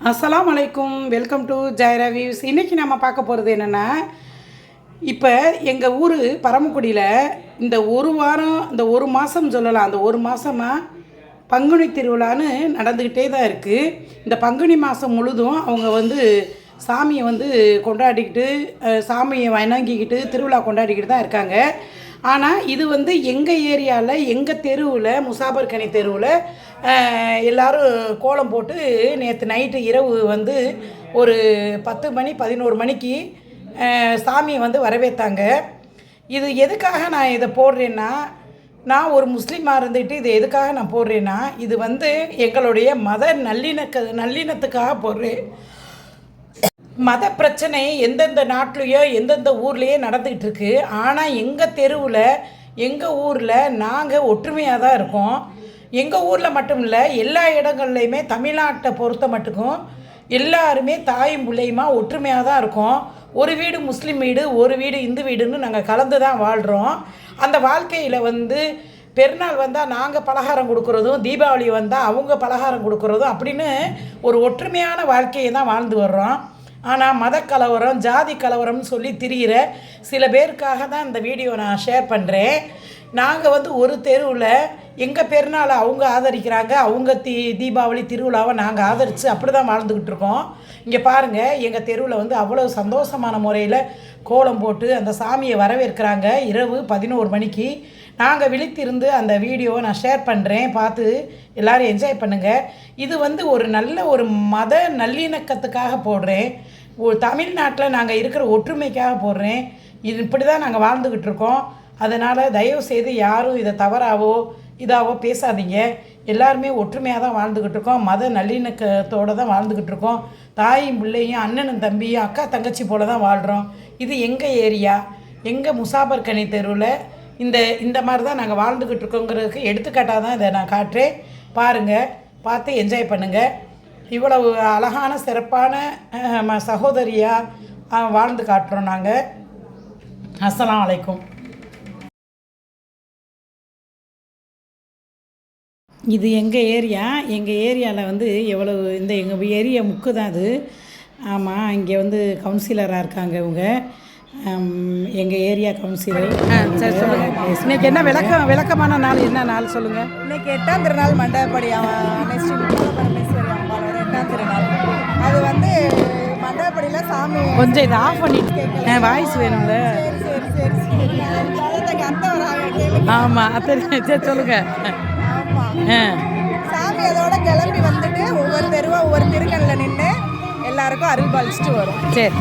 அஸ்ஸலாமு அலைக்கும். Welcome to Jayara views. இன்றைக்கி நம்ம பார்க்க போகிறது என்னென்னா, இப்போ எங்கள் ஊர் பரமக்குடியில் இந்த ஒரு வாரம், இந்த ஒரு மாதம் சொல்லலாம், அந்த ஒரு மாதமாக பங்குனி திருவிழான்னு நடந்துக்கிட்டே தான் இருக்குது. இந்த பங்குனி மாதம் முழுதும் அவங்க சாமியை கொண்டாடிக்கிட்டு, சாமியை வணங்கிக்கிட்டு திருவிழா கொண்டாடிக்கிட்டு தான் இருக்காங்க. ஆனால் இது எங்கள் ஏரியாவில், எங்கள் தெருவில், முசாபர்கனி தெருவில் எல்லோரும் கோலம் போட்டு நேற்று நைட்டு இரவு ஒரு 10 மணி 11 மணிக்கு சாமியை வரவேற்றாங்க. இது எதுக்காக நான் இதை போடுறேன்னா, நான் ஒரு முஸ்லீமாக இருந்துட்டு இதை எதுக்காக நான் போடுறேன்னா, இது எங்களுடைய மத நல்லிணத்துக்காக போடுறேன். மத பிரச்சனை எந்தெந்த நாட்டிலையோ எந்தெந்த ஊர்லேயே நடந்துக்கிட்டு இருக்கு. ஆனால் எங்கள் தெருவில், எங்கள் ஊரில் நாங்கள் ஒற்றுமையாக தான் இருக்கோம். எங்கள் ஊரில் மட்டும் இல்லை, எல்லா இடங்கள்லையுமே தமிழ்நாட்டை பொறுத்த மட்டுக்கும் எல்லாருமே தாயும் பிள்ளையுமா ஒற்றுமையாக தான் இருக்கோம். ஒரு வீடு முஸ்லீம் வீடு, ஒரு வீடு இந்து வீடுன்னு நாங்கள் கலந்து தான் வாழ்கிறோம். அந்த வாழ்க்கையில் பெருநாள் வந்தால் நாங்கள் பலகாரம் கொடுக்குறதும், தீபாவளி வந்தால் அவங்க பலகாரம் கொடுக்குறதும் அப்படின்னு ஒரு ஒற்றுமையான வாழ்க்கையை தான் வாழ்ந்து வர்றோம். ஆனால் மத கலவரம், ஜாதி கலவரம்னு சொல்லி திரிகிற சில பேருக்காக தான் இந்த வீடியோ நான் ஷேர் பண்ணுறேன். நாங்கள் ஒரு தெருவில் எங்கள் பெருநாளை அவங்க ஆதரிக்கிறாங்க, அவங்க தீபாவளி திருவிழாவை நாங்கள் ஆதரித்து அப்படி தான் வாழ்ந்துக்கிட்டு இருக்கோம். இங்கே பாருங்கள், எங்கள் தெருவில் அவ்வளோ சந்தோஷமான முறையில் கோலம் போட்டு அந்த சாமியை வரவேற்கிறாங்க. இரவு 11 மணிக்கு நாங்கள் விழித்திருந்து அந்த வீடியோவை நான் ஷேர் பண்ணுறேன், பார்த்து எல்லோரும் என்ஜாய் பண்ணுங்கள். இது ஒரு நல்ல ஒரு மத நல்லிணக்கத்துக்காக போடுறேன். ஒரு தமிழ்நாட்டில் நாங்கள் இருக்கிற ஒற்றுமைக்காக போடுறேன். இது இப்படி தான் நாங்கள் வாழ்ந்துக்கிட்டு இருக்கோம். அதனால் தயவுசெய்து யாரும் இதை தவறாவோ இதாவோ பேசாதீங்க. எல்லாருமே ஒற்றுமையாக தான் வாழ்ந்துக்கிட்டு இருக்கோம், மத நல்லிணக்கத்தோடு தான் வாழ்ந்துக்கிட்டு இருக்கோம். தாயும் பிள்ளையும், அண்ணனும் தம்பியும், அக்கா தங்கச்சி போல் தான் வாழ்கிறோம். இது எங்கள் ஏரியா, எங்கள் முசாபர்கனி தெருவில் இந்த மாதிரி தான் நாங்கள் வாழ்ந்துக்கிட்டு இருக்கோங்கிறதுக்கு எடுத்துக்காட்டாக தான் இதை நான் காட்டுறேன். பாருங்கள், பார்த்து என்ஜாய் பண்ணுங்கள். இவ்வளவு அழகான சிறப்பான சகோதரியாக வாழ்ந்து காட்டுறோம் நாங்கள். அஸ்ஸலாமு அலைக்கும். இது எங்கள் ஏரியா. எங்கள் ஏரியாவில் எவ்வளவு எங்கள் ஏரியா முக்கு தான் அது. ஆமாம், இங்கே கவுன்சிலராக இருக்காங்க இவங்க, எங்கள் ஏரியா கவுன்சிலர். சரி, சொல்லுங்கள். இன்றைக்கி என்ன விளக்கமான நாள், என்ன நாள் சொல்லுங்கள்? இன்றைக்கி 8ஆம் திருநாள் மண்டபப்படி ஸ்ரீ பரமேஸ்வரி அம்பாளோட 8ஆம் திருநாள். அது மண்டபப்படியில் சாமி கொஞ்சம் இதை ஆஃப் பண்ணிட்டு வாய்ஸ் வேணும்ல. சரி அத்தை வராங்க. ஆமாம், அத்தை. சரி, சொல்லுங்கள். ஆமாம், சாமி அதோட கிளம்பி ஒவ்வொரு தெருவாக ஒவ்வொரு திருக்கல்ல நின்று எல்லாருக்கும் அருள் பாலிச்சுட்டு வரும். சரி.